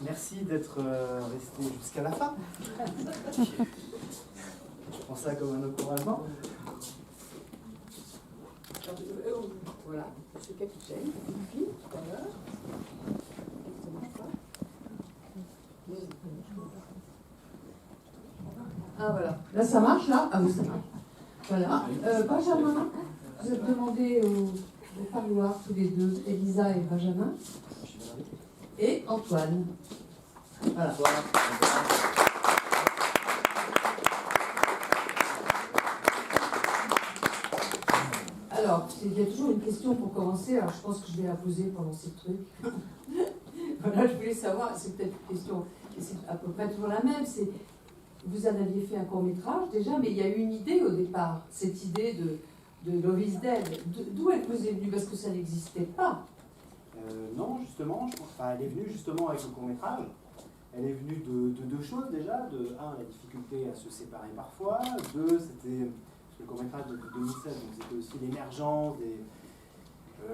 Merci d'être resté jusqu'à la fin. Je prends ça comme un encouragement. Voilà, monsieur le capitaine, tout à l'heure. Ah voilà, là ça marche là? Ah oui ça marche. Voilà. Benjamin, vous avez demandé aux parloirs tous les deux, Elisa et Benjamin. Et Antoine. Voilà. Alors, il y a toujours une question pour commencer, alors je pense que je vais la poser pendant ces trucs. Voilà, je voulais savoir, c'est peut-être une question, et c'est à peu près toujours la même, c'est, vous en aviez fait un court-métrage déjà, mais il y a eu une idée au départ, cette idée de Love is Dead. D'où elle vous est venue? Parce que ça n'existait pas. Non, justement, elle est venue justement avec le court-métrage. Elle est venue de deux choses déjà. De un, la difficulté à se séparer parfois. Deux, c'était le court-métrage de 2016, donc c'était aussi l'émergence,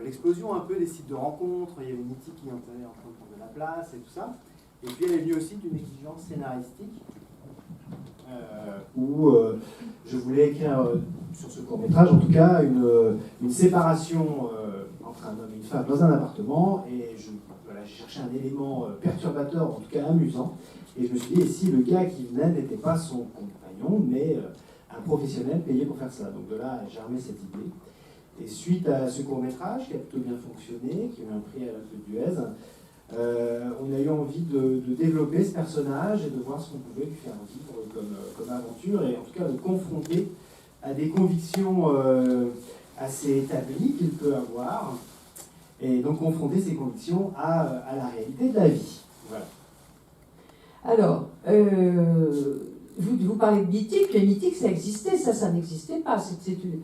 l'explosion un peu des sites de rencontres. Il y avait une éthique qui était en train de prendre de la place et tout ça. Et puis elle est venue aussi d'une exigence scénaristique où je voulais écrire sur ce court-métrage, en tout cas, une séparation entre un homme et une femme dans un appartement, et j'ai cherché un élément perturbateur, en tout cas amusant, et je me suis dit, et si le gars qui venait n'était pas son compagnon, mais un professionnel payé pour faire ça. Donc de là, j'ai germé cette idée. Et suite à ce court-métrage, qui a plutôt bien fonctionné, qui a eu un prix à la Fête d'Huez, on a eu envie de développer ce personnage et de voir ce qu'on pouvait lui faire vivre comme aventure, et en tout cas de confronter à des convictions assez établies qu'il peut avoir, et donc confronter ces convictions à la réalité de la vie. Voilà. Alors, vous parlez de mythique, mais mythique ça existait, ça n'existait pas.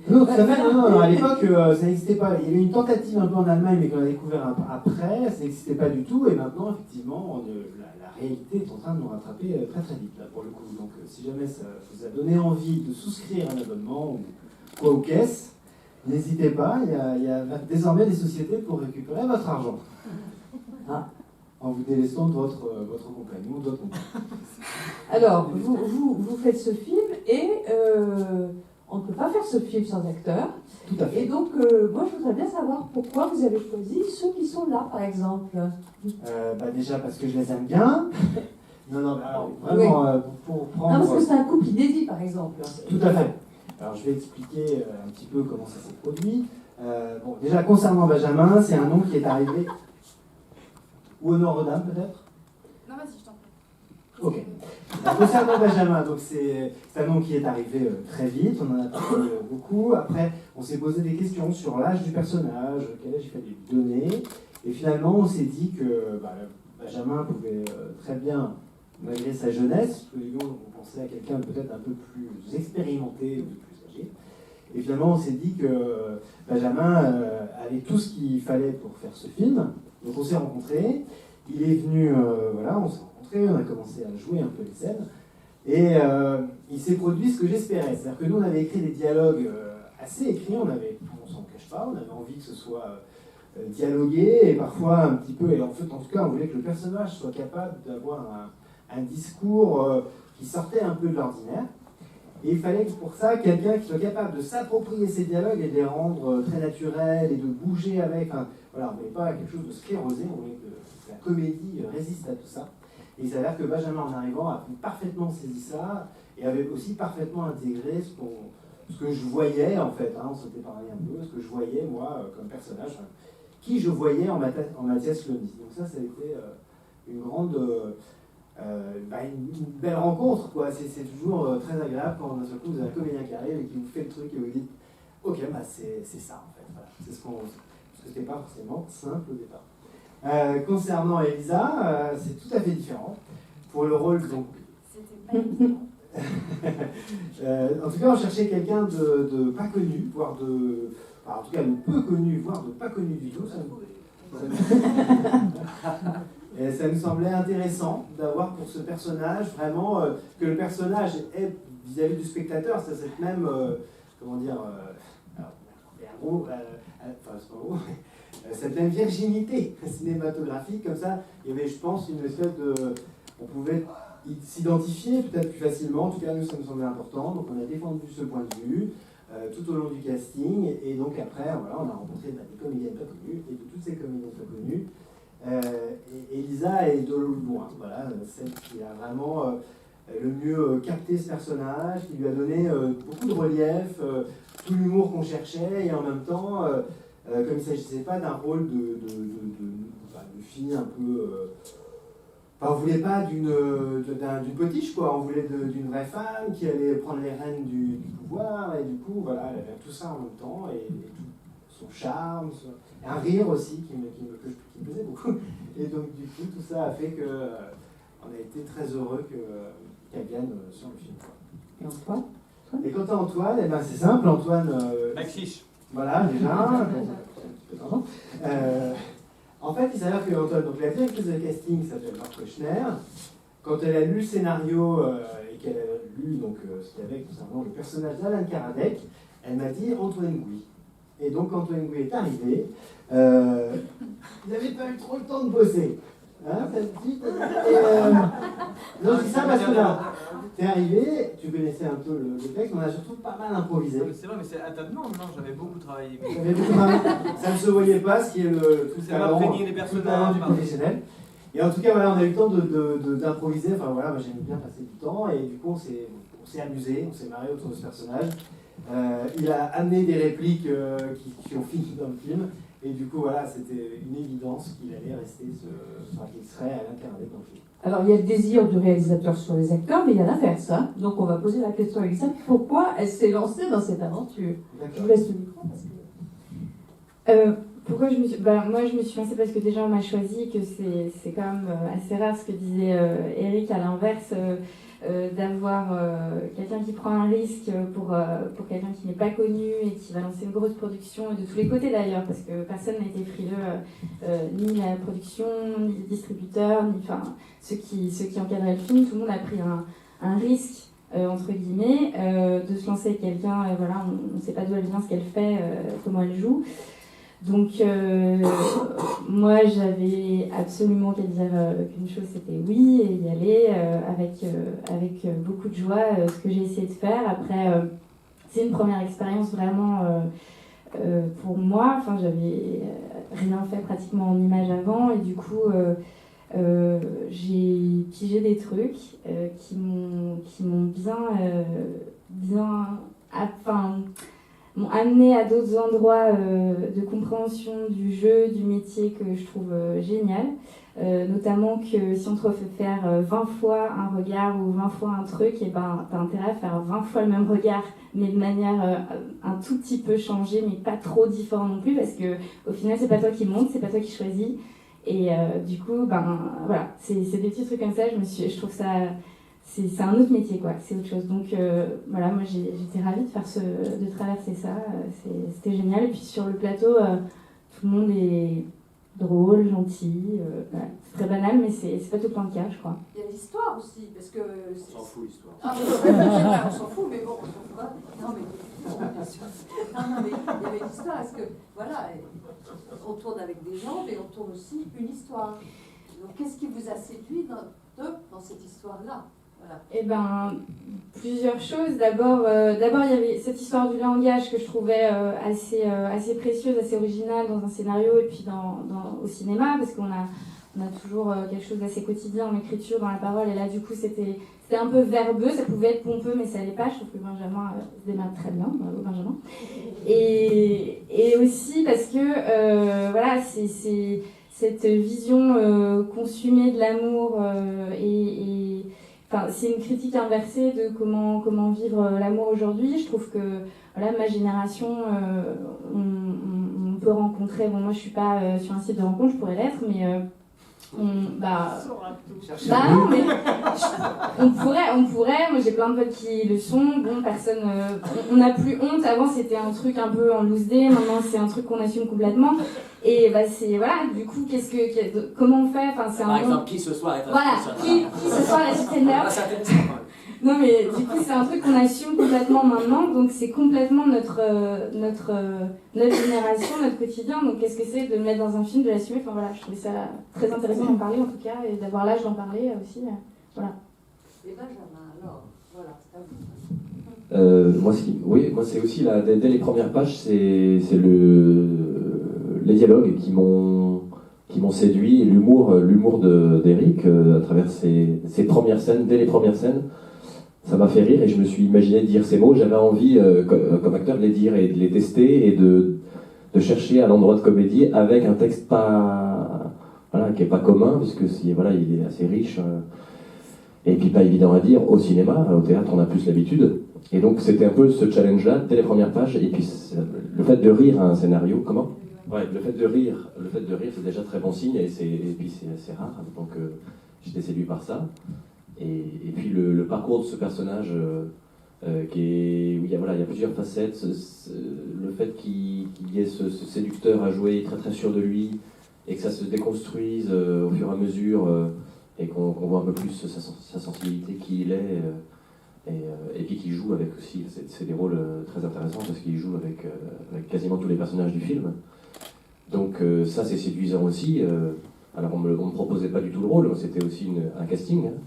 Non, à l'époque ça n'existait pas. Il y avait une tentative un peu en Allemagne, mais qu'on a découvert après, ça n'existait pas du tout, et maintenant effectivement la réalité est en train de nous rattraper très très vite là, pour le coup. Donc si jamais ça vous a donné envie de souscrire un abonnement ou quoi aux caisses, n'hésitez pas, il y a désormais des sociétés pour récupérer votre argent. Ah, en vous délaissant de votre compagnon ou d'autres compagnon. Alors, vous faites ce film et on ne peut pas faire ce film sans acteurs. Tout à fait. Et donc, moi, je voudrais bien savoir pourquoi vous avez choisi ceux qui sont là, par exemple. Déjà parce que je les aime bien. Non, alors vraiment, oui. Pour prendre... Non, parce que c'est un couple inédit, par exemple. Tout à fait. Alors, je vais expliquer un petit peu comment ça s'est produit. Déjà, concernant Benjamin, c'est un nom qui est arrivé... Ou Honor aux dames, peut-être? Non, vas-y, je t'en prie. Ok. Concernant Benjamin, donc c'est un nom qui est arrivé très vite, on en a parlé beaucoup. Après, on s'est posé des questions sur l'âge du personnage, quel âge il fallait lui donner. Et finalement, on s'est dit que Benjamin pouvait très bien, malgré sa jeunesse, parce que on pensait à quelqu'un peut-être un peu plus expérimenté ou plus âgé. Et finalement, on s'est dit que Benjamin avait tout ce qu'il fallait pour faire ce film. Donc on s'est rencontrés, il est venu, on s'est rencontrés, on a commencé à jouer un peu les scènes, et il s'est produit ce que j'espérais. C'est-à-dire que nous, on avait écrit des dialogues assez écrits, on s'en cache pas, on avait envie que ce soit dialogué, et parfois un petit peu, et en fait, en tout cas, on voulait que le personnage soit capable d'avoir un discours qui sortait un peu de l'ordinaire. Et il fallait pour ça quelqu'un qui soit capable de s'approprier ces dialogues et de les rendre très naturels et de bouger avec. Enfin, voilà, on ne voulait pas quelque chose de sclérosé, on voulait que la comédie résiste à tout ça. Et il s'avère que Benjamin, en arrivant, a parfaitement saisi ça et avait aussi parfaitement intégré ce que je voyais, en fait. On s'était parlé un peu, ce que je voyais, moi, comme personnage, qui je voyais en Mathias Lonis. Donc ça a été une grande... une belle rencontre, quoi. C'est toujours très agréable quand d'un seul coup vous avez un comédien qui arrive et qui vous fait le truc et vous dites ok, c'est ça en fait. Voilà. C'est parce que c'était pas forcément simple au départ. Concernant Elisa, c'est tout à fait différent. Pour le rôle, donc. C'était pas évident. En tout cas, on cherchait quelqu'un de pas connu, voire de. En tout cas, de peu connu, voire de pas connu du tout. Et ça nous semblait intéressant d'avoir pour ce personnage vraiment que le personnage est vis-à-vis du spectateur, c'est cette même comment dire, alors, un gros, enfin c'est pas gros, certaine virginité cinématographique, comme ça, il y avait, je pense, une espèce de, on pouvait s'identifier peut-être plus facilement, en tout cas nous ça nous semblait important, donc on a défendu ce point de vue tout au long du casting, et donc après, voilà, on a rencontré des comédiennes pas connues, et de toutes ces comédiennes pas connues, Elisa est de loin, voilà, celle qui a vraiment le mieux capté ce personnage, qui lui a donné beaucoup de relief, tout l'humour qu'on cherchait, et en même temps, comme il ne s'agissait pas d'un rôle de fille un peu... Enfin, on ne voulait pas d'une potiche, quoi. On voulait d'une vraie femme qui allait prendre les rênes du pouvoir, et du coup, voilà, elle avait tout ça en même temps, et tout son charme, un rire aussi qui me plaisait beaucoup. Et donc, du coup, tout ça a fait qu'on a été très heureux qu'elle vienne sur le film, quoi. Et Antoine? Et quant à Antoine, eh ben, c'est simple, Antoine... Maxiche. Voilà, déjà. En fait, il s'avère que Antoine, donc la directrice de casting s'appelle Marc Koechner. Quand elle a lu le scénario et qu'elle a lu donc, ce qu'il y avait concernant le personnage d'Alan Kardec, elle m'a dit Antoine Gouy. Et donc Antoine Gouy est arrivé. Il n'avait pas eu trop le temps de bosser. Hein, ça te dit non, c'est ça parce que là, t'es arrivé, tu connaissais un peu le texte, mais on a surtout pas mal improvisé. C'est vrai, mais c'est à ta demande, non, j'avais beaucoup travaillé. Ça ne se voyait pas, ce qui est tout talent du professionnel. Et en tout cas, voilà, on a eu le temps d'improviser. Enfin voilà, moi j'aime bien passer du temps, et du coup on s'est amusé, on s'est marré autour de ce personnage. Il a amené des répliques qui ont fini dans le film. Et du coup, voilà, c'était une évidence qu'il allait rester, qu'il serait Alain Kardec dans le film. Alors, il y a le désir du réalisateur sur les acteurs, mais il y a l'inverse. Hein. Donc, on va poser la question à Elisa, pourquoi elle s'est lancée dans cette aventure? Je vous laisse le micro. Parce que... pourquoi je me suis... moi, je me suis lancée parce que déjà, on m'a choisi, que c'est quand même assez rare ce que disait Eric, à l'inverse, d'avoir quelqu'un qui prend un risque pour quelqu'un qui n'est pas connu et qui va lancer une grosse production, et de tous les côtés d'ailleurs, parce que personne n'a été frileux, ni la production, ni les distributeurs, ni ceux qui encadraient le film. Tout le monde a pris un risque, entre guillemets, de se lancer avec quelqu'un, voilà, on ne sait pas d'où elle vient, ce qu'elle fait, comment elle joue. Donc, moi, j'avais absolument qu'à dire qu'une chose, c'était oui, et y aller avec beaucoup de joie, ce que j'ai essayé de faire. Après, c'est une première expérience vraiment pour moi. Enfin, j'avais rien fait pratiquement en image avant, et du coup, j'ai pigé des trucs qui m'ont m'ont amené à d'autres endroits de compréhension du jeu, du métier, que je trouve génial. Notamment que si on te refait faire 20 fois un regard ou 20 fois un truc, et ben, t'as intérêt à faire 20 fois le même regard, mais de manière un tout petit peu changée, mais pas trop différent non plus, parce que au final, c'est pas toi qui monte, c'est pas toi qui choisis. Et du coup, voilà, c'est des petits trucs comme ça, je trouve ça... C'est un autre métier, quoi, c'est autre chose. Donc voilà, moi j'étais ravie de traverser ça, c'était génial. Et puis sur le plateau, tout le monde est drôle, gentil, voilà. C'est très banal, mais c'est pas tout le temps le cas, je crois. Il y a l'histoire aussi, parce que... On s'en fout, l'histoire. Ah, on s'en fout, mais bon, on s'en fout pas. Non, bien sûr. Non, mais il y avait l'histoire, parce que, voilà, on tourne avec des gens, mais on tourne aussi une histoire. Donc qu'est-ce qui vous a séduit dans cette histoire-là? Voilà. Eh ben, plusieurs choses. D'abord, il y avait cette histoire du langage que je trouvais assez précieuse, assez originale dans un scénario et puis au cinéma, parce qu'on a toujours quelque chose d'assez quotidien en écriture, dans la parole, et là du coup c'était un peu verbeux, ça pouvait être pompeux, mais ça l'est pas. Je trouve que Benjamin se démarre très bien, bravo Benjamin. Et aussi parce que voilà, c'est cette vision consumée de l'amour Enfin, c'est une critique inversée de comment vivre l'amour aujourd'hui. Je trouve que voilà, ma génération, on peut rencontrer. Bon, moi, je suis pas sur un site de rencontre, je pourrais l'être, mais non, mais on pourrait. Moi, j'ai plein de potes qui le sont. Bon, personne. On n'a plus honte. Avant, c'était un truc un peu en loose day. Maintenant, c'est un truc qu'on assume complètement. Et c'est voilà. Du coup, comment on fait? Enfin, c'est par exemple, qui ce soir est voilà. Qui ce soir la suite Tinder. Non, mais du coup, c'est un truc qu'on assume complètement maintenant, donc c'est complètement notre génération, notre quotidien. Donc, qu'est-ce que c'est de le mettre dans un film, de l'assumer? Enfin voilà, je trouvais ça très intéressant d'en parler en tout cas, et d'avoir l'âge d'en parler aussi. Voilà. Et Benjamin, alors, voilà, c'est à vous. Moi c'est aussi dès les premières pages, c'est les dialogues qui m'ont séduit, et l'humour d'Éric à travers ses premières scènes, dès les premières scènes, ça m'a fait rire et je me suis imaginé dire ces mots. J'avais envie comme acteur de les dire et de les tester et de chercher à l'endroit de comédie avec un texte qui est pas commun parce que il est assez riche. Et puis pas évident à dire au cinéma, au théâtre on a plus l'habitude. Et donc c'était un peu ce challenge-là dès les premières pages. Et puis le fait de rire à un scénario, comment ? Ouais, le fait de rire c'est déjà très bon signe et puis c'est assez rare. Donc j'étais séduit par ça. Et puis le parcours de ce personnage où il y a plusieurs facettes. Le fait qu'il y ait ce séducteur à jouer très très sûr de lui et que ça se déconstruise au fur et à mesure. Et qu'on voit un peu plus sa sensibilité, qui il est, et puis qu'il joue avec aussi, c'est des rôles très intéressants parce qu'il joue avec quasiment tous les personnages du film. Donc ça c'est séduisant aussi. Alors on me proposait pas du tout le rôle, c'était aussi un casting. Hein.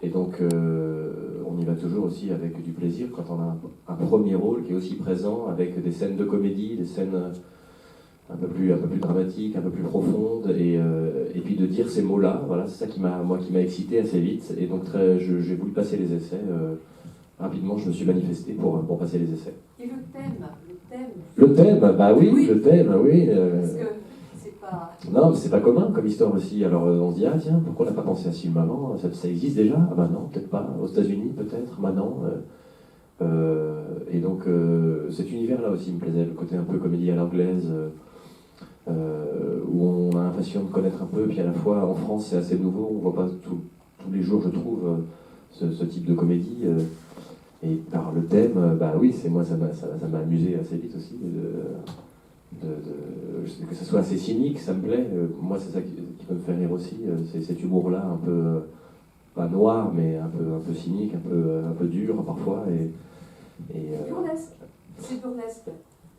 Et donc on y va toujours aussi avec du plaisir quand on a un premier rôle qui est aussi présent, avec des scènes de comédie, des scènes un peu plus dramatique, un peu plus profonde, et puis de dire ces mots-là, voilà, c'est ça qui m'a excité assez vite, et donc j'ai voulu passer les essais, rapidement je me suis manifesté pour passer les essais. Et le thème Le thème, bah oui, Oui. le thème, oui. Parce que c'est pas... Non, mais c'est pas commun comme histoire aussi, alors on se dit, ah tiens, pourquoi on n'a pas pensé à ce film avant, ça existe déjà? Ah bah non, peut-être pas, aux États-Unis peut-être, maintenant. Et donc cet univers-là aussi me plaisait, le côté un peu comédie à l'anglaise, où on a l'impression de connaître un peu, puis à la fois en France c'est assez nouveau, on voit pas tous les jours je trouve ce type de comédie, et par le thème, bah oui, ça m'a amusé assez vite aussi, que ça soit assez cynique, ça me plaît, moi c'est ça qui peut me faire rire aussi, c'est cet humour-là un peu, pas noir, mais un peu cynique, un peu dur parfois, et burlesque. C'est burlesque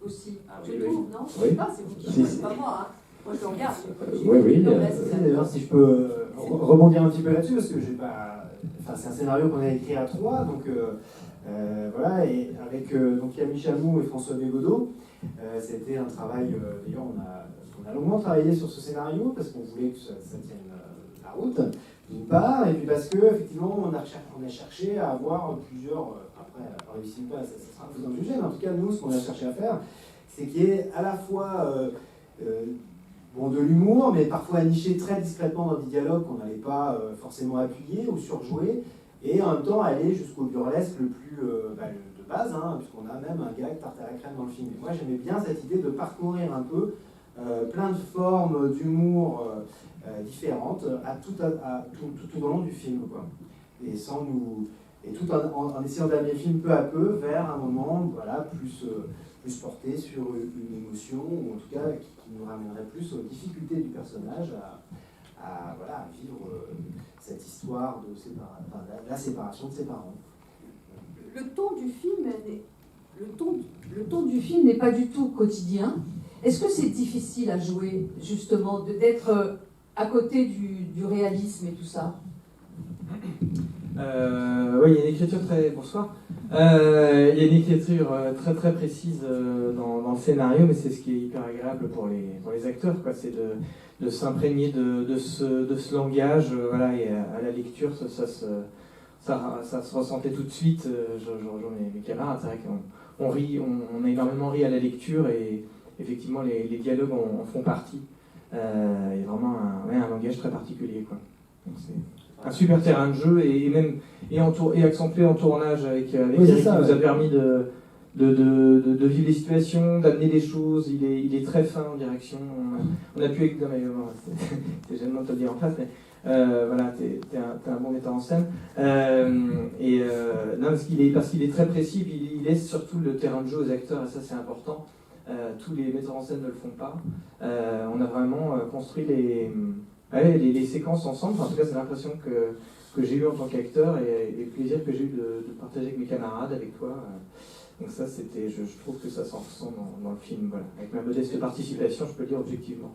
aussi, Ah, je oui, trouve, oui. non? Oui. Non, c'est vous qui Si, dites, si. c'est pas moi. Hein. Moi, je regarde. Oui. Burlesque, D'ailleurs, si je peux rebondir un petit peu là-dessus, parce que c'est un scénario qu'on a écrit à trois, donc voilà, et avec donc Camille Chamou et François Bégodeau, c'était un travail, d'ailleurs on a longuement travaillé sur ce scénario, parce qu'on voulait que ça tienne la route, d'une part, et puis parce que effectivement on a cherché à avoir plusieurs, après, pas réussi ou pas, ça sera un peu dans le sujet, mais en tout cas nous, ce qu'on a cherché à faire, c'est qu'il y ait à la fois de l'humour, mais parfois niché très discrètement dans des dialogues qu'on n'allait pas forcément appuyer ou surjouer, et en même temps aller jusqu'au burlesque le plus de base, hein, puisqu'on a même un gag tarte à la crème dans le film. Et moi j'aimais bien cette idée de parcourir un peu plein de formes d'humour différentes tout au long du film, quoi. Et tout en essayant d'amener le film peu à peu vers un moment plus porté sur une émotion, ou en tout cas qui nous ramènerait plus aux difficultés du personnage à vivre cette histoire de la séparation de ses parents. Le ton du film n'est pas du tout quotidien. Est-ce que c'est difficile à jouer, justement, d'être à côté du réalisme et tout ça? Oui, il y a une écriture très... Bonsoir. Il y a une écriture très très précise dans le scénario, mais c'est ce qui est hyper agréable pour les acteurs, quoi. C'est de s'imprégner de ce langage, voilà, et à la lecture, ça se ressentait tout de suite. Je rejoins mes camarades, c'est vrai qu'on rit, on a énormément ri à la lecture, et effectivement les dialogues en font partie. Il y a vraiment un langage très particulier, quoi. Donc c'est un super terrain de jeu, et accentué en tournage avec Oui, Eric, ça, qui nous a ouais. permis de vivre les situations, d'amener des choses. Il est très fin en direction. On a pu... Non, mais, c'est gênant de te le dire en face, mais voilà, t'es un bon metteur en scène. Non, parce qu'il est très précis, puis il laisse surtout le terrain de jeu aux acteurs, et ça c'est important. Tous les metteurs en scène ne le font pas. On a vraiment construit les séquences ensemble. Enfin, en tout cas, c'est l'impression ce que j'ai eu en tant qu'acteur et le plaisir que j'ai eu de partager avec mes camarades, avec toi. Donc ça, c'était, je trouve que ça s'en ressent dans le film. Voilà. Avec ma modeste participation, je peux le dire objectivement.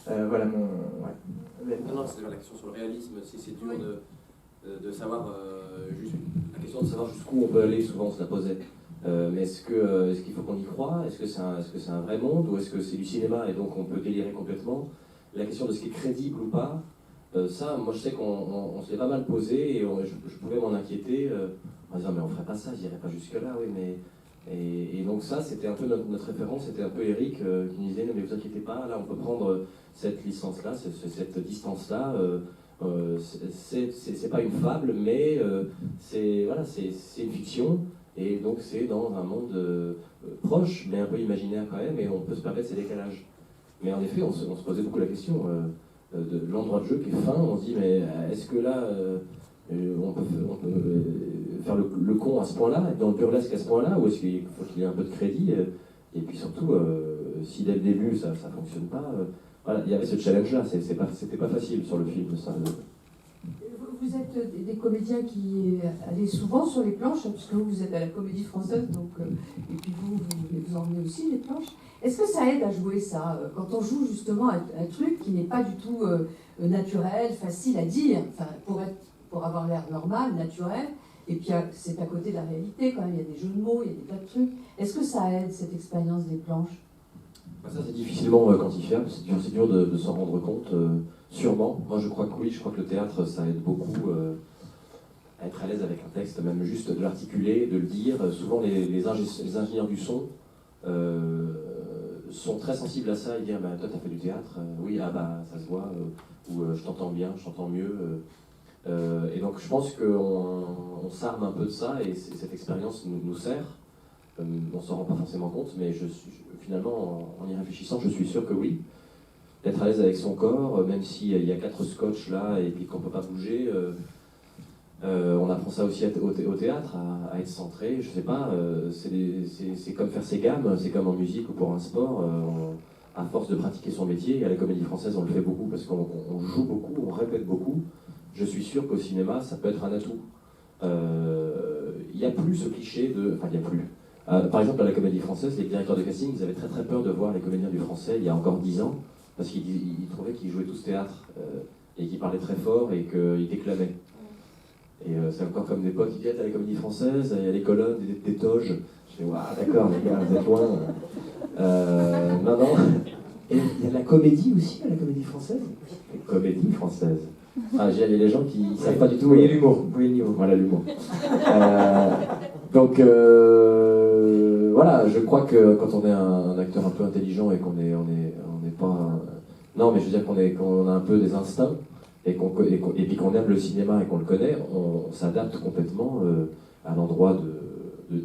Voilà mon... Ouais. Non, c'est la question sur le réalisme. C'est dur de savoir, la question de savoir jusqu'où on peut aller, souvent on se la posait. Mais est-ce qu'il faut qu'on y croit? Est-ce que c'est un vrai monde? Ou est-ce que c'est du cinéma et donc on peut délirer complètement? La question de ce qui est crédible ou pas, ça, moi je sais qu'on se l'est pas mal posé et je pouvais m'en inquiéter en disant mais on ferait pas ça, j'irais pas jusque-là, oui, mais... Et donc ça, c'était un peu notre référence, c'était un peu Eric qui nous disait non mais vous inquiétez pas, là on peut prendre cette licence-là, cette distance-là, c'est pas une fable, mais c'est une fiction, et donc c'est dans un monde proche, mais un peu imaginaire quand même, et on peut se permettre ces décalages. Mais en effet, on se posait beaucoup la question de l'endroit de jeu qui est fin, on se dit mais est-ce que là on peut faire le con à ce point-là, être dans le burlesque à ce point-là, ou est-ce qu'il faut qu'il y ait un peu de crédit, et puis surtout, si dès le début ça fonctionne pas, voilà, il y avait ce challenge-là, c'était pas facile sur le film, ça. Vous êtes des comédiens qui allez souvent sur les planches, puisque vous êtes à la Comédie Française, donc, et puis vous emmenez aussi les planches. Est-ce que ça aide à jouer ça, quand on joue justement un truc qui n'est pas du tout naturel, facile à dire, enfin, pour avoir l'air normal, naturel, et puis c'est à côté de la réalité quand même, il y a des jeux de mots, il y a des tas de trucs. Est-ce que ça aide, cette expérience des planches? Ça c'est difficilement quantifiable, c'est dur de s'en rendre compte, sûrement. Moi je crois que oui, je crois que le théâtre ça aide beaucoup à être à l'aise avec un texte, même juste de l'articuler, de le dire. Souvent les ingénieurs du son sont très sensibles à ça, ils disent bah, toi t'as fait du théâtre, oui, ah bah ça se voit, ou je t'entends bien, je t'entends mieux. Et donc je pense qu'on s'arme un peu de ça et cette expérience nous sert. On ne s'en rend pas forcément compte, mais finalement, en y réfléchissant, je suis sûr que oui. D'être à l'aise avec son corps, même s'il y a 4 scotch là et puis qu'on ne peut pas bouger, on apprend ça aussi au théâtre, à être centré, je sais pas, c'est comme faire ses gammes, c'est comme en musique ou pour un sport, à force de pratiquer son métier, à la Comédie Française on le fait beaucoup parce qu'on joue beaucoup, on répète beaucoup. Je suis sûr qu'au cinéma, ça peut être un atout. Il n'y a plus ce cliché de... Enfin, il n'y a plus. Par exemple, à la Comédie Française, les directeurs de casting, ils avaient très très peur de voir les comédiens du français il y a encore 10 ans, parce qu'ils trouvaient qu'ils jouaient tous théâtre, et qu'ils parlaient très fort et qu'ils déclamaient. Et c'est encore comme des potes qui disent à la Comédie Française, il y a des colonnes, des toges. Je fais, waouh, d'accord, les gars, vous êtes loin. Non. Et il y a de la comédie aussi à la Comédie Française. La Comédie Française. Ah, il y a les gens qui ne savent pas du tout. Vous voyez l'humour, vous voyez le niveau. Voilà l'humour. Donc voilà, je crois que quand on est un acteur un peu intelligent et qu'on n'est pas... Non, mais je veux dire qu'on a un peu des instincts et puis qu'on aime le cinéma et qu'on le connaît, on s'adapte complètement à l'endroit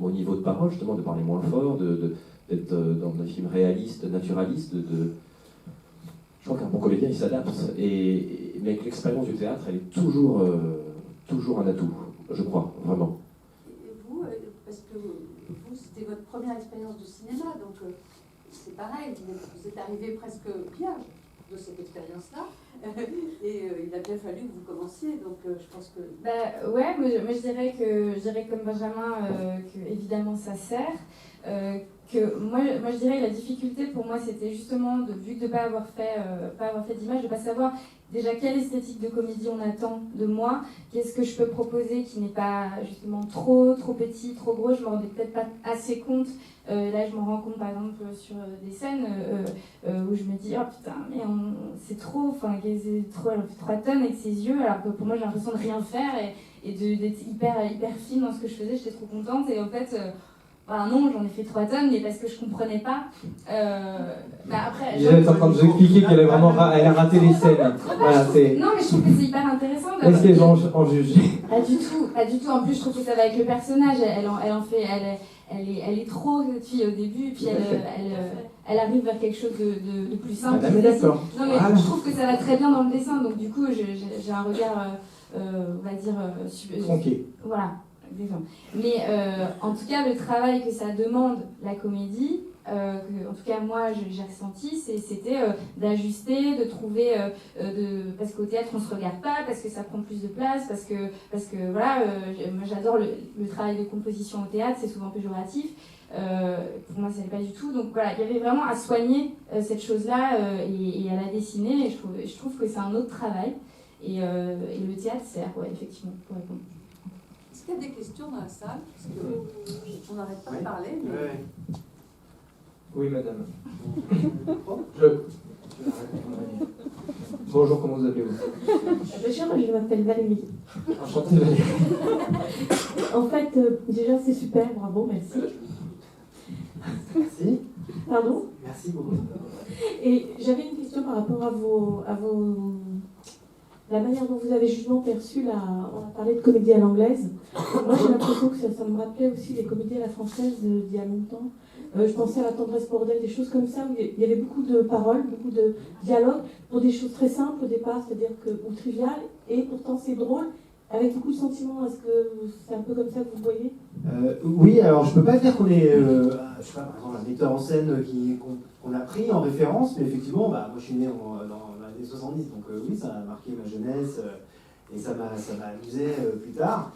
au niveau de parole, justement, de parler moins fort, d'être dans des films réalistes, naturalistes, Je crois qu'un bon comédien, il s'adapte, mais que l'expérience du théâtre, elle est toujours un atout, je crois, vraiment. Et vous, parce que vous, c'était votre première expérience de cinéma, donc c'est pareil, vous êtes arrivé presque bien de cette expérience-là, et il a bien fallu que vous commenciez, donc je pense que... Bah ouais, moi je dirais comme Benjamin que évidemment ça sert. Que moi je dirais que la difficulté pour moi c'était justement vu que de ne pas avoir fait d'image, de ne pas savoir déjà quelle esthétique de comédie on attend de moi, qu'est-ce que je peux proposer qui n'est pas justement trop petit, trop gros, je ne me rendais peut-être pas assez compte. Là je m'en rends compte par exemple sur des scènes où je me dis oh putain mais c'est trop, enfin elle fait 3 tonnes avec ses yeux alors que pour moi j'ai l'impression de rien faire et d'être hyper fine dans ce que je faisais, j'étais trop contente et en fait bah non, j'en ai fait 3 tonnes, mais parce que je comprenais pas. Après, Déjà, elle est en train de vous expliquer qu'elle a vraiment elle a raté les scènes. Voilà, non, mais je trouve que c'est hyper intéressant. Laisse les gens en juger. Pas du tout. En plus, je trouve que ça va avec le personnage. Elle est trop cette fille au début, puis elle arrive vers quelque chose de plus simple. Ah, mais d'accord. Non, mais voilà. Je trouve que ça va très bien dans le dessin, donc du coup, j'ai un regard, on va dire... tronqué. Voilà. Exactement. Mais en tout cas, le travail que ça demande, la comédie, que, en tout cas moi j'ai ressenti, c'était d'ajuster, de trouver, parce qu'au théâtre on se regarde pas, parce que ça prend plus de place, parce que voilà, moi j'adore le travail de composition au théâtre, c'est souvent péjoratif. Pour moi ça n'est pas du tout, donc voilà, il y avait vraiment à soigner cette chose-là et à la dessiner, et je trouve que c'est un autre travail, et le théâtre sert, ouais, effectivement, pour répondre. Est-ce qu'il y a des questions dans la salle? Parce qu'on n'arrête pas de parler. Mais... Ouais. Oui, madame. Je... Bonjour, comment vous appelez-vous? Je m'appelle Valérie. Enchantée, Valérie. En fait, déjà c'est super, bravo, merci. Merci. Pardon? Merci beaucoup. Et j'avais une question par rapport à la manière dont vous avez justement perçu on a parlé de comédie à l'anglaise. Moi j'ai l'impression que ça me rappelait aussi les comédies à la française d'il y a longtemps. Je pensais à La tendresse bordel, des choses comme ça, où il y avait beaucoup de paroles, beaucoup de dialogues, pour des choses très simples au départ, c'est-à-dire ou triviales, et pourtant c'est drôle, avec beaucoup de sentiments. Est-ce que c'est un peu comme ça que vous voyez? Oui, alors je peux pas dire qu'on est, je sais pas, par exemple, un metteur en scène qu'on a pris en référence, mais effectivement, moi je suis né dans les années 70, donc oui, ça a marqué ma jeunesse, et ça m'a amusé plus tard.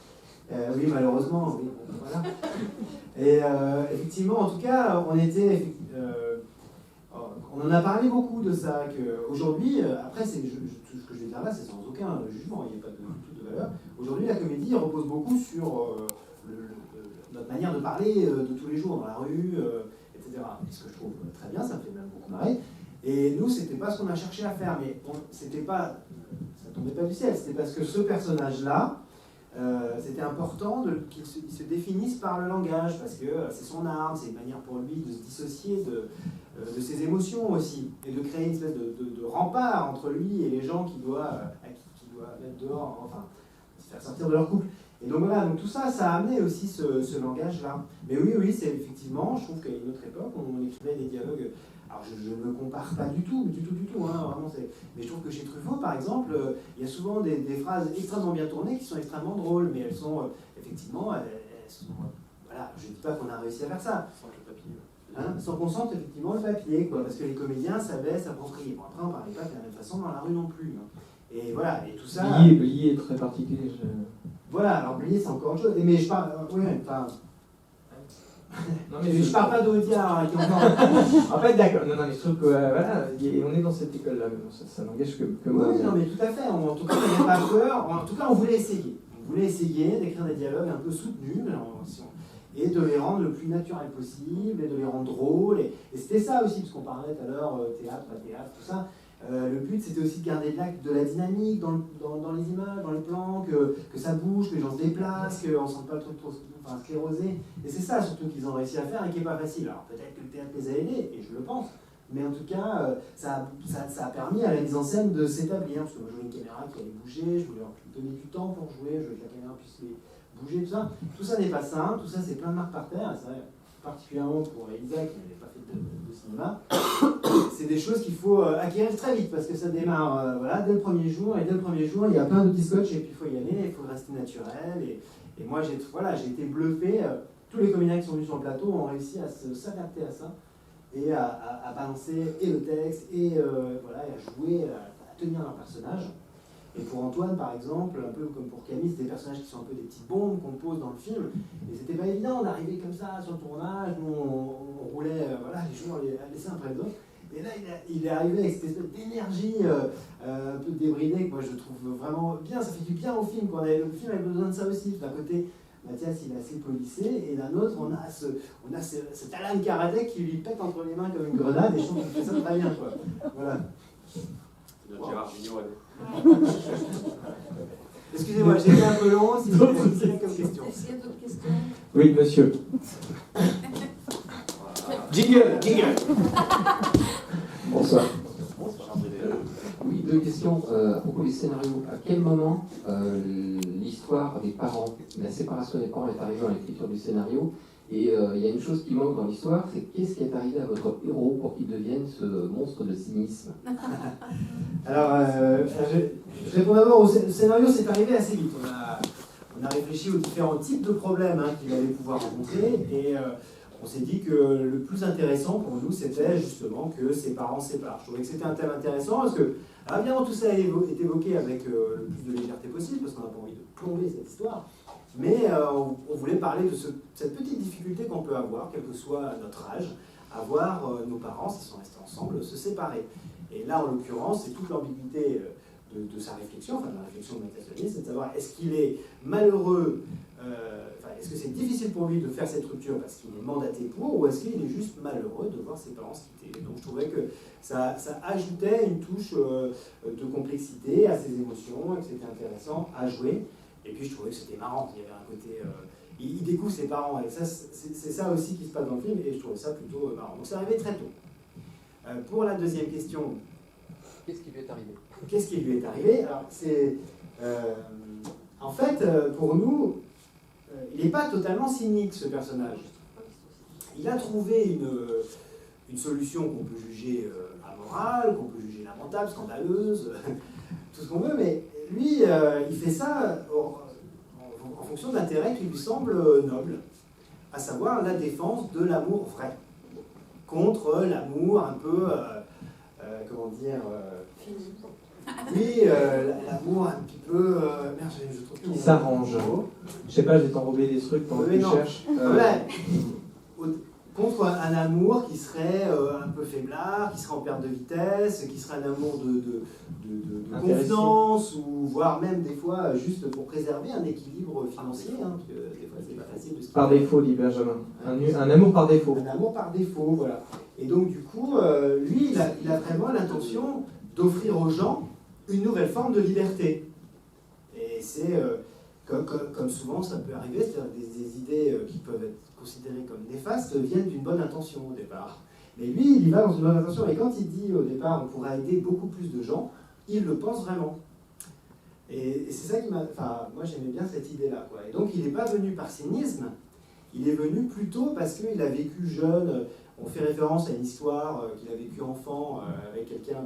Oui, malheureusement, oui, bon, voilà. Et effectivement, en tout cas, on en a parlé beaucoup de ça, qu'aujourd'hui, après, ce que je vais dire là, c'est sans aucun jugement, il n'y a pas du tout de valeur. Aujourd'hui, la comédie repose beaucoup sur notre manière de parler de tous les jours, dans la rue, etc. Et ce que je trouve très bien, ça me fait même beaucoup marrer. Et nous, c'était pas ce qu'on a cherché à faire, mais c'était pas, ça tombait pas du ciel, c'était parce que ce personnage-là, c'était important qu'il se définisse par le langage, parce que c'est son arme, c'est une manière pour lui de se dissocier de ses émotions aussi, et de créer une espèce de rempart entre lui et les gens qu'il doit mettre dehors, enfin, se faire sortir de leur couple. Et donc voilà, donc tout ça, ça a amené aussi ce langage-là. Mais oui, c'est effectivement, je trouve qu'à une autre époque, on écrivait des dialogues. Alors je ne me compare pas du tout, hein, vraiment, mais je trouve que chez Truffaut, par exemple, il y a souvent des phrases extrêmement bien tournées qui sont extrêmement drôles, mais elles sont, effectivement, voilà, je ne dis pas qu'on a réussi à faire ça. Sans le papier. Hein, sans qu'on sente effectivement le papier, quoi, parce que les comédiens savaient s'approprier. Bon, après, on ne parlait pas de la même façon dans la rue non plus. Hein. Et voilà, et tout ça... Blier est très particulier. Voilà, alors Blier, c'est encore autre chose. Mais je parle... enfin... Non, mais je parle pas d'Audiard qui encore... En fait, d'accord. Non, mais je trouve que voilà, on est dans cette école-là, mais bon, ça n'engage que moi. Oui, non, mais tout à fait. En tout cas, on n'avait pas peur. En tout cas, on voulait essayer. On voulait essayer d'écrire des dialogues un peu soutenus, et de les rendre le plus naturel possible, et de les rendre drôles. Et c'était ça aussi, parce qu'on parlait tout à l'heure, théâtre, pas théâtre, tout ça. Le but, c'était aussi de garder de la dynamique dans les images, dans les plans, que ça bouge, que les gens se déplacent, qu'on ne sente pas le truc trop sclérosé. Et c'est ça surtout qu'ils ont réussi à faire et qui n'est pas facile. Alors peut-être que le théâtre les a aidés, et je le pense, mais en tout cas, ça a permis à la mise en scène de s'établir. Parce que moi, je voulais une caméra qui allait bouger, je voulais leur donner du temps pour jouer, je voulais que la caméra puisse bouger, tout ça. Tout ça n'est pas simple, tout ça c'est plein de marques par terre, et ça, particulièrement pour Elisa qui n'avait pas fait de cinéma. C'est des choses qu'il faut acquérir très vite parce que ça démarre dès le premier jour, et dès le premier jour il y a plein de petits scotch et puis il faut y aller, il faut rester naturel. Et moi j'ai été bluffé, tous les comédiens qui sont venus sur le plateau ont réussi à s'adapter à ça et à balancer et le texte et à jouer, à tenir leur personnage. Et pour Antoine, par exemple, un peu comme pour Camille, c'est des personnages qui sont un peu des petites bombes qu'on pose dans le film. Et c'était pas évident d'arriver comme ça sur le tournage. Nous, on roulait, les jours les uns après les autres. Et là, il est arrivé avec cette espèce d'énergie un peu débridée que moi je trouve vraiment bien. Ça fait du bien au film. Le film avait besoin de ça aussi. D'un côté, Mathias, il est assez polissé. Et d'un autre, on a cet Alan Karatek qui lui pète entre les mains comme une grenade. Et je trouve qu'il fait ça très bien, quoi. Voilà. Gérard Jugnot, Excusez-moi, j'ai été un peu long, si vous avez comme question. Est-ce qu'il y a d'autres questions? Oui, monsieur. Jingle. Bonsoir. Oui, deux questions à propos du scénario. À quel moment l'histoire des parents, la séparation des parents est arrivée dans l'écriture du scénario? Et il y a une chose qui manque dans l'histoire, c'est qu'est-ce qui est arrivé à votre héros pour qu'il devienne ce monstre de cynisme? Alors, je réponds d'abord au scénario, c'est arrivé assez vite. on a réfléchi aux différents types de problèmes qu'il allait pouvoir rencontrer, et on s'est dit que le plus intéressant pour nous, c'était justement que ses parents se séparent. Je trouvais que c'était un thème intéressant, parce que, évidemment, tout ça est évoqué avec le plus de légèreté possible, parce qu'on n'a pas envie de plomber cette histoire, mais on voulait parler de cette petite difficulté qu'on peut avoir, quel que soit notre âge, à voir nos parents, s'ils sont restés ensemble, se séparer. Et là, en l'occurrence, c'est toute l'ambiguïté de sa réflexion, enfin de la réflexion de Mathias Denis, c'est de savoir est-ce qu'il est malheureux, est-ce que c'est difficile pour lui de faire cette rupture parce qu'il est mandaté pour, ou est-ce qu'il est juste malheureux de voir ses parents se quitter. Donc je trouvais que ça ajoutait une touche de complexité à ses émotions, et que c'était intéressant à jouer. Et puis je trouvais que c'était marrant, il y avait un côté... il découvre ses parents, et ça, c'est ça aussi qui se passe dans le film, et je trouvais ça plutôt marrant. Donc c'est arrivé très tôt. Pour la deuxième question... Qu'est-ce qui lui est arrivé? Qu'est-ce qui lui est arrivé? Alors, c'est... en fait, pour nous, il n'est pas totalement cynique, ce personnage. Il a trouvé une solution qu'on peut juger amorale, qu'on peut juger lamentable, scandaleuse, tout ce qu'on veut, mais lui, il fait ça en fonction d'intérêts qui lui semblent nobles, à savoir la défense de l'amour vrai, contre l'amour un peu, comment dire... oui, l'amour un petit peu... merde, je trouve qui s'arrange. Je sais pas, j'ai enrobé des trucs pendant que tu cherches. Voilà. Contre un amour qui serait un peu faiblard, qui serait en perte de vitesse, qui serait un amour de confiance, ou voire même des fois juste pour préserver un équilibre financier, parce que des fois c'est pas facile de se... Par défaut, dit Benjamin. Un amour par défaut. Un amour par défaut, voilà. Et donc du coup, lui, il a vraiment l'intention d'offrir aux gens une nouvelle forme de liberté. Et c'est, comme souvent ça peut arriver, c'est-à-dire des idées qui peuvent être considérées comme néfastes viennent d'une bonne intention au départ. Mais lui, il y va dans une bonne intention, et quand il dit au départ on pourra aider beaucoup plus de gens, il le pense vraiment. Et c'est ça qui m'a... Enfin, moi j'aimais bien cette idée-là, quoi. Et donc il n'est pas venu par cynisme, il est venu plutôt parce qu'il a vécu jeune. On fait référence à une histoire qu'il a vécue enfant avec quelqu'un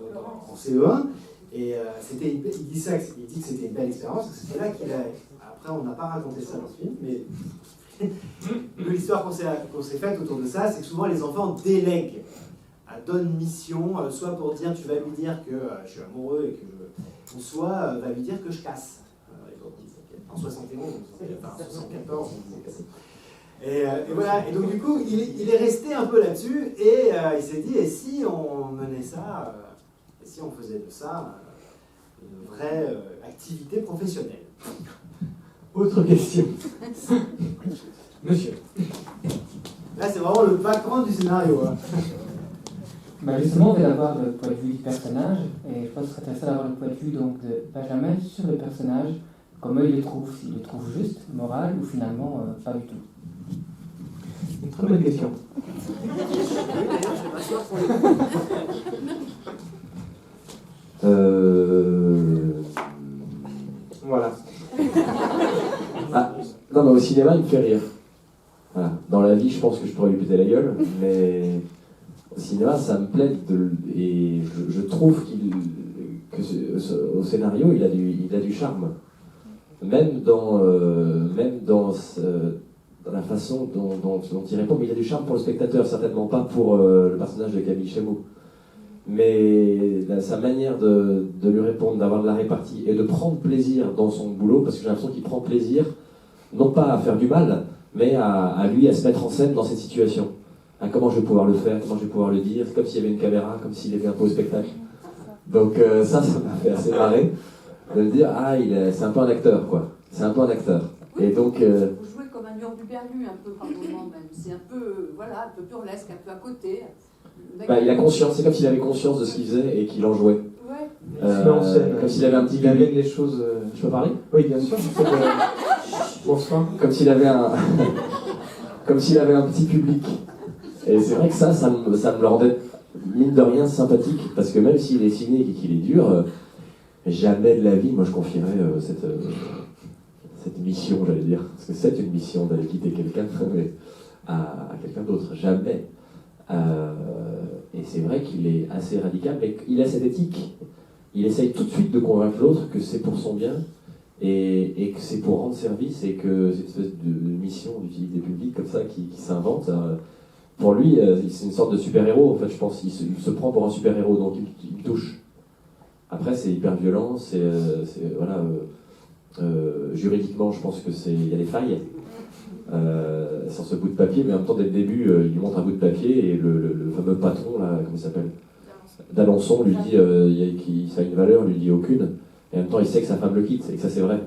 en CE1, et il dit ça, il dit que c'était une belle expérience, c'est là qu'il a... Après, on n'a pas raconté ça dans ce film, mais l'histoire qu'on s'est faite autour de ça, c'est que souvent les enfants délèguent, donnent mission, soit pour dire tu vas lui dire que je suis amoureux et que ou soit va lui dire que je casse. En 71, enfin en 74, on disait casser. Et voilà, et donc du coup, il est resté un peu là-dessus, et il s'est dit, et si on menait ça, et si on faisait de ça une vraie activité professionnelle? Autre question. Monsieur. Là, c'est vraiment le background du scénario. Justement, on vient d'avoir le point de vue du personnage, et je pense que ce serait intéressant d'avoir le point de vue donc, de Benjamin sur le personnage, comment il le trouve, s'il le trouve juste, moral, ou finalement pas du tout. Une très bonne question. Oui, d'ailleurs, je vais m'asseoir pour les... Voilà. Ah, non, mais au cinéma, il me fait rire. Voilà. Dans la vie, je pense que je pourrais lui péter la gueule, mais au cinéma, ça me plaît et je trouve qu'au scénario, il a du charme. Même dans la façon dont il répond, mais il a du charme pour le spectateur, certainement pas pour le personnage de Camille Chameau. Mais sa manière de lui répondre, d'avoir de la répartie et de prendre plaisir dans son boulot, parce que j'ai l'impression qu'il prend plaisir, non pas à faire du mal, mais à se mettre en scène dans cette situation. Comment je vais pouvoir le faire, comment je vais pouvoir le dire, comme s'il y avait une caméra, comme s'il était un peu au spectacle. Donc ça m'a fait assez marrer, de me dire, c'est un peu un acteur, quoi. C'est un peu un acteur. Oui, et donc... Vous jouez comme un hurluberlu, un peu par moment même. C'est un peu, un peu burlesque, un peu à côté. Il a conscience, c'est comme s'il avait conscience de ce qu'il faisait et qu'il en jouait. Ouais. Comme s'il avait un petit... Il amène les choses... Je peux parler? Oui, bien sûr. Bonsoir. Comme s'il avait un petit public. Et c'est vrai que ça me le rendait, mine de rien, sympathique, parce que même s'il est cynique et qu'il est dur, jamais de la vie, moi je confierais cette mission, j'allais dire, parce que c'est une mission d'aller quitter quelqu'un à quelqu'un d'autre, jamais. Et c'est vrai qu'il est assez radical, mais il a cette éthique. Il essaye tout de suite de convaincre l'autre que c'est pour son bien, et que c'est pour rendre service et que c'est une espèce de mission d'utilité publique comme ça qui s'invente. Pour lui, c'est une sorte de super-héros, en fait, je pense. Il se prend pour un super-héros, donc il me touche. Après, c'est hyper violent, voilà, juridiquement, je pense que il y a des failles sur ce bout de papier, mais en même temps, dès le début, il lui montre un bout de papier et le fameux patron, là, comment il s'appelle, d'Alençon, lui dit que ça a une valeur, lui dit aucune, et en même temps, il sait que sa femme le quitte et que ça, c'est vrai.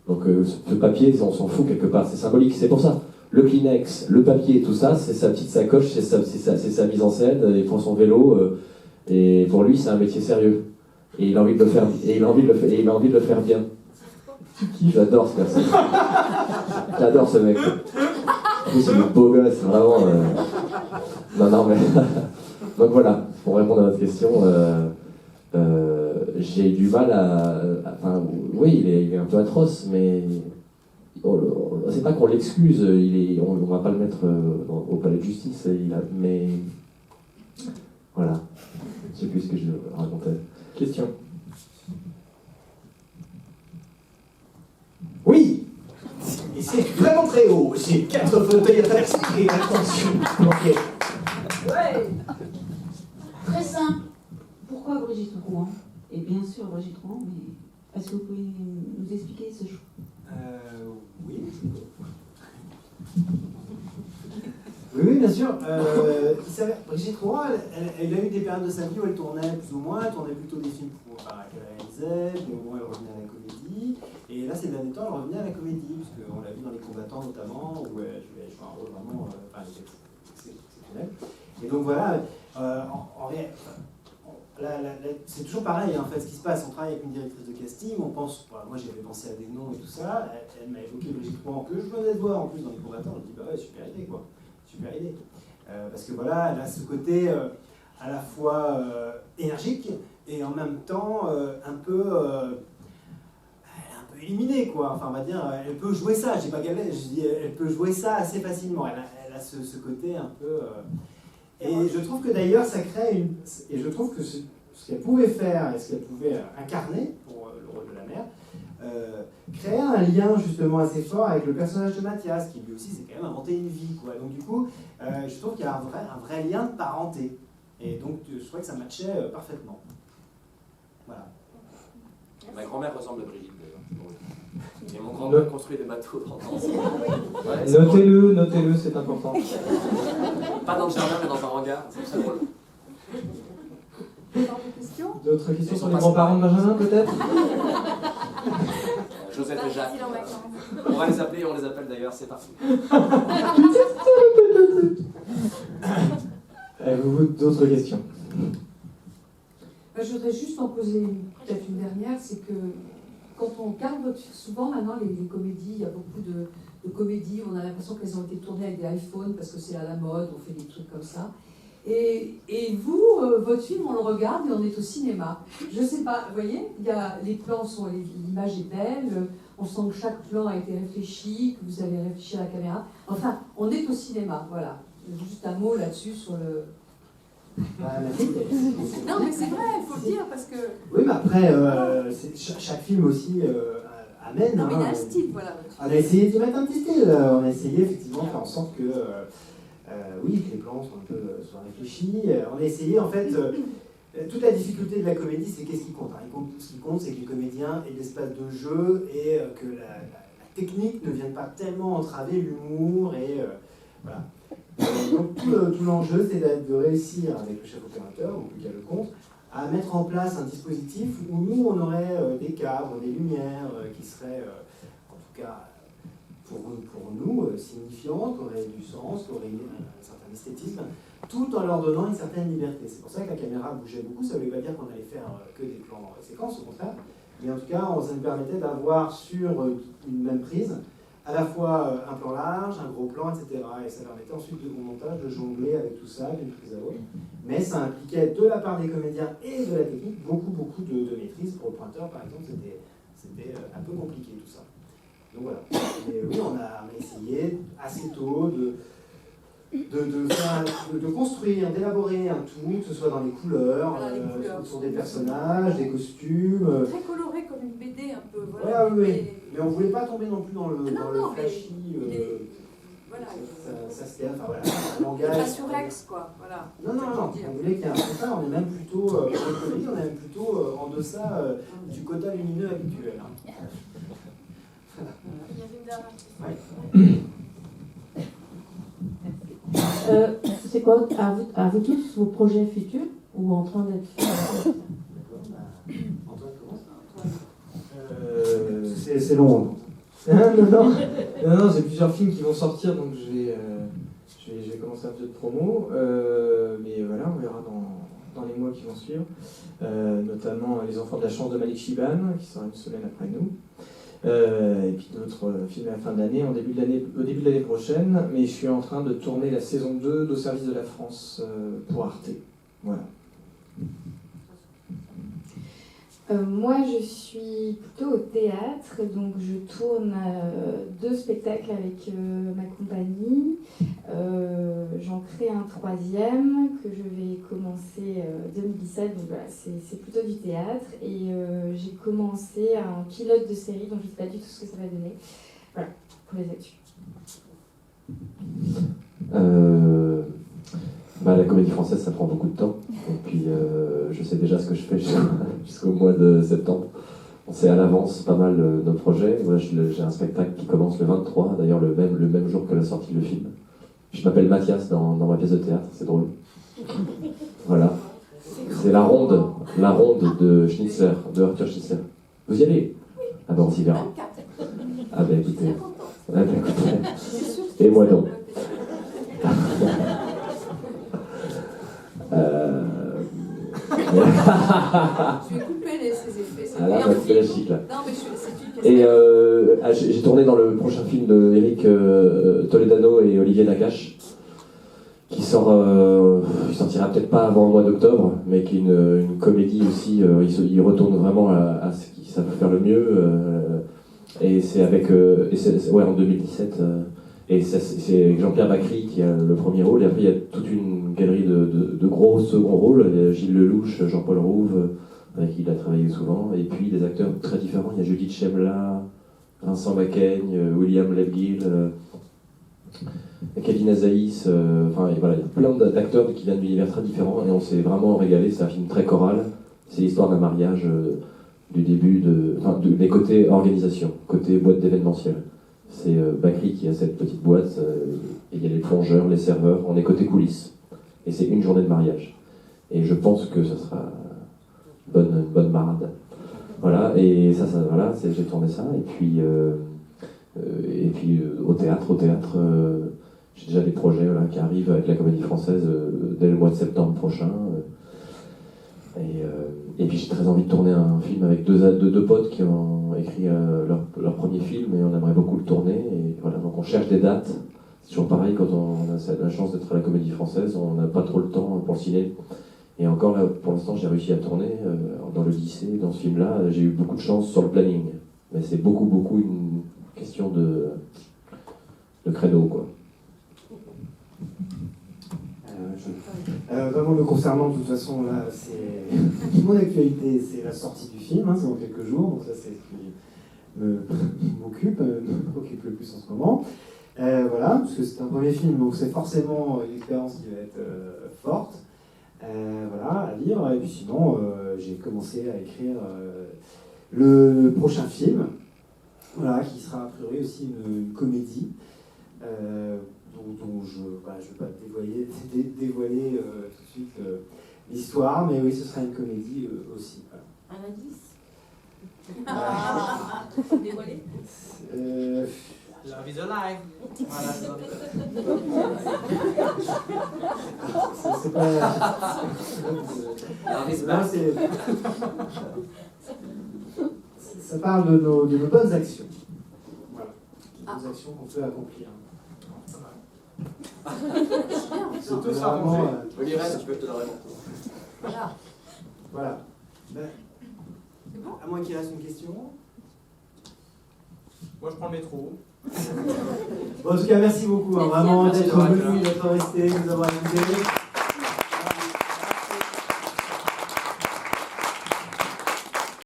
Donc, ce papier, on s'en fout quelque part, c'est symbolique, c'est pour ça. Le Kleenex, le papier, tout ça, c'est sa petite sacoche, c'est sa mise en scène, il prend son vélo, et pour lui, c'est un métier sérieux. Et il a envie de le faire, et il a envie de le faire bien. J'adore ce personnage. J'adore ce mec. En plus, c'est le beau gosse, vraiment. Non, mais. Donc voilà, pour répondre à votre question, j'ai du mal enfin, oui, il est un peu atroce, mais. C'est pas qu'on l'excuse, on va pas le mettre au palais de justice, mais. Voilà. Je sais plus ce que je racontais. Question. Oui. Et c'est vraiment très haut. J'ai 4 fauteuils à traverser. Et attention. Ok. Ouais. Très simple. Pourquoi Brigitte Rouen? Et bien sûr Brigitte Rouen, mais est-ce que vous pouvez nous expliquer ce choix? Oui. Oui, bien sûr. Brigitte Rouen, elle a eu des périodes de sa vie où elle tournait plus ou moins, elle tournait plutôt des films qu'elle réalisait, des moments où elle revenait à la comédie. Et là, ces derniers temps, elle revenait à la comédie, puisqu'on l'a vu dans Les Combattants notamment, où elle jouait un rôle vraiment exceptionnel. Et donc voilà, c'est toujours pareil en fait ce qui se passe. On travaille avec une directrice de casting, on pense, moi j'avais pensé à des noms et tout ça, elle m'a évoqué Brigitte Rouen que je venais de voir en plus dans Les Combattants, je me dis bah ouais, super idée quoi. Super idée. Parce que voilà, elle a ce côté à la fois énergique et en même temps un peu éliminée, quoi. Enfin, on va dire, elle peut jouer ça, j'ai pas galère, je dis, elle peut jouer ça assez facilement. Elle a ce côté un peu. Et je trouve que d'ailleurs, ça crée une. Et je trouve que ce qu'elle pouvait faire et ce qu'elle pouvait incarner pour le rôle de la mère, créer un lien justement assez fort avec le personnage de Mathias, qui lui aussi s'est quand même inventé une vie, quoi. Donc du coup, je trouve qu'il y a un vrai lien de parenté. Et donc je trouvais que ça matchait parfaitement. Voilà. Ma grand-mère ressemble à Brigitte d'ailleurs. Et mon grand-père construit des bateaux dans ouais, Notez-le, c'est important. Pas dans le jardin, mais dans un hangar, c'est drôle. D'autres questions sur les grands-parents de Benjamin, peut-être? Joseph et Jacques. On va les appeler, on les appelle d'ailleurs, c'est parti. Avez-vous d'autres questions? Je voudrais juste en poser peut-être une dernière, c'est que quand on regarde souvent maintenant les comédies, il y a beaucoup de comédies où on a l'impression qu'elles ont été tournées avec des iPhones parce que c'est à la mode, on fait des trucs comme ça. Et vous, votre film, on le regarde et on est au cinéma. Je sais pas, vous voyez, les plans sont, l'image est belle, on sent que chaque plan a été réfléchi, que vous avez réfléchi à la caméra. Enfin, on est au cinéma, voilà. Juste un mot là-dessus sur le... Non, mais c'est vrai, il faut le dire parce que. Oui, mais après, chaque film aussi amène. Non, mais il y a un style, voilà. On a essayé d'y mettre un petit style. On a essayé effectivement de faire en sorte que, oui, que les plans soient réfléchis. On a essayé en fait. Toute la difficulté de la comédie, c'est qu'est-ce qui compte, ce qui compte, c'est que les comédiens aient l'espace de jeu et que la technique ne vienne pas tellement entraver l'humour et voilà. Donc tout l'enjeu, c'est de réussir avec le chef opérateur, ou Lucas Lecomte, à mettre en place un dispositif où nous, on aurait des cadres, des lumières qui seraient, en tout cas, pour nous, signifiantes, qui auraient du sens, qui auraient un certain esthétisme, tout en leur donnant une certaine liberté. C'est pour ça que la caméra bougeait beaucoup, ça ne voulait pas dire qu'on allait faire que des plans séquences, au contraire, mais en tout cas, ça nous permettait d'avoir sur une même prise à la fois un plan large, un gros plan, etc. Et ça permettait ensuite au montage de jongler avec tout ça d'une prise à l'autre. Mais ça impliquait de la part des comédiens et de la technique beaucoup de maîtrise. Pour le pointeur, par exemple, c'était un peu compliqué tout ça. Donc voilà. Mais oui, on a essayé assez tôt de construire, d'élaborer un tout, que ce soit dans les couleurs, Voilà, les couleurs. sur des personnages, des costumes. Très coloré comme une BD un peu. Ouais, Voilà. oui. Mais on ne voulait pas tomber non plus dans le non, flashy. Voilà. Ça se enfin voilà, un Le langage. Passurex, quoi. Voilà. Non, on voulait qu'il y ait un quota, on est même plutôt, pour les comédies, on est même plutôt en deçà du quota lumineux habituel. Hein. Il y avait une dernière question. C'est quoi, à vous tous, vos projets futurs ou en train d'être faits? Antoine commence. C'est long. Non, j'ai plusieurs films qui vont sortir, donc je vais commencer un peu de promo. Mais voilà, on verra dans les mois qui vont suivre. Notamment Les Enfants de la Chance de Malik Shiban, qui sera une semaine après nous. Et puis d'autres films à la fin de l'année, au début de l'année prochaine. Mais je suis en train de tourner la saison 2 d'Au service de la France pour Arte. Voilà. Moi, je suis plutôt au théâtre, donc je tourne 2 spectacles avec ma compagnie. J'en crée un 3e que je vais commencer 2017, donc voilà, c'est plutôt du théâtre. Et j'ai commencé un pilote de série, donc je ne sais pas du tout ce que ça va donner. Voilà, pour les actus. La comédie française, ça prend beaucoup de temps. Et puis, je sais déjà ce que je fais jusqu'au mois de septembre. On sait à l'avance pas mal nos projets. Moi, j'ai un spectacle qui commence le 23, d'ailleurs le même jour que la sortie du film. Je m'appelle Mathias dans ma pièce de théâtre, c'est drôle. Voilà. C'est la ronde de Schnitzler, de Arthur Schnitzler. Vous y allez? Ah ben, on s'y verra. Ah ben, écoutez. Et moi donc. Je vais couper ces effets. Ah là, on va couper la chic là. Non, mais c'est une Et j'ai tourné dans le prochain film de Eric Toledano et Olivier Nakache, qui sortira peut-être pas avant le mois d'octobre, mais qui est une comédie aussi. Il retourne vraiment à ce qu'ils savent faire le mieux. Et c'est avec. En 2017. Et c'est avec Jean-Pierre Bacry qui a le premier rôle, et après il y a toute une galerie de gros seconds rôles. Il y a Gilles Lelouch, Jean-Paul Rouve, avec qui il a travaillé souvent, et puis des acteurs très différents. Il y a Judith Chemla, Vincent Macaigne, William Lebguil, Kevin Azaïs, voilà, il y a plein d'acteurs qui viennent d'univers très différents, et on s'est vraiment régalé. C'est un film très choral, c'est l'histoire d'un mariage du début mais côté organisation, côté boîte d'événementiel. C'est Bacry qui a cette petite boîte, et il y a les plongeurs, les serveurs, on est côté coulisses. Et c'est une journée de mariage. Et je pense que ça sera une bonne marade. Voilà, et voilà, j'ai tourné ça. Et puis au théâtre, j'ai déjà des projets qui arrivent avec la Comédie Française dès le mois de septembre prochain. Et puis j'ai très envie de tourner un film avec deux potes qui ont écrit leur premier film, et on aimerait beaucoup le tourner. Et voilà, donc on cherche des dates. C'est toujours pareil, quand on a la chance d'être à la Comédie Française, on n'a pas trop le temps pour le ciné. Et encore là, pour l'instant, j'ai réussi à tourner dans le lycée, dans ce film-là. J'ai eu beaucoup de chance sur le planning. Mais c'est beaucoup une question de créneau, quoi. Vraiment, me concernant, de toute façon, là, c'est mon actualité, c'est la sortie du film, c'est dans quelques jours, donc ça, c'est ce qui m'occupe le plus en ce moment. Voilà, parce que c'est un premier film, donc c'est forcément une expérience qui va être forte, voilà, à lire. Et puis sinon, j'ai commencé à écrire le prochain film, voilà, qui sera a priori aussi une comédie. Dont je ne vais pas dévoiler tout de suite l'histoire, mais oui, ce sera une comédie aussi. Voilà. Un indice Dévoilé Love is alive. Voilà, c'est pas... Ça parle de nos bonnes actions. Voilà. Les bonnes actions qu'on peut accomplir. C'est tout ça, Olivier, tu peux te donner. Voilà. À moins qu'il reste une question. Moi, je prends le métro. Bon, en tout cas, merci beaucoup, hein, vraiment d'être venu, d'être resté, de nous avoir écoutés.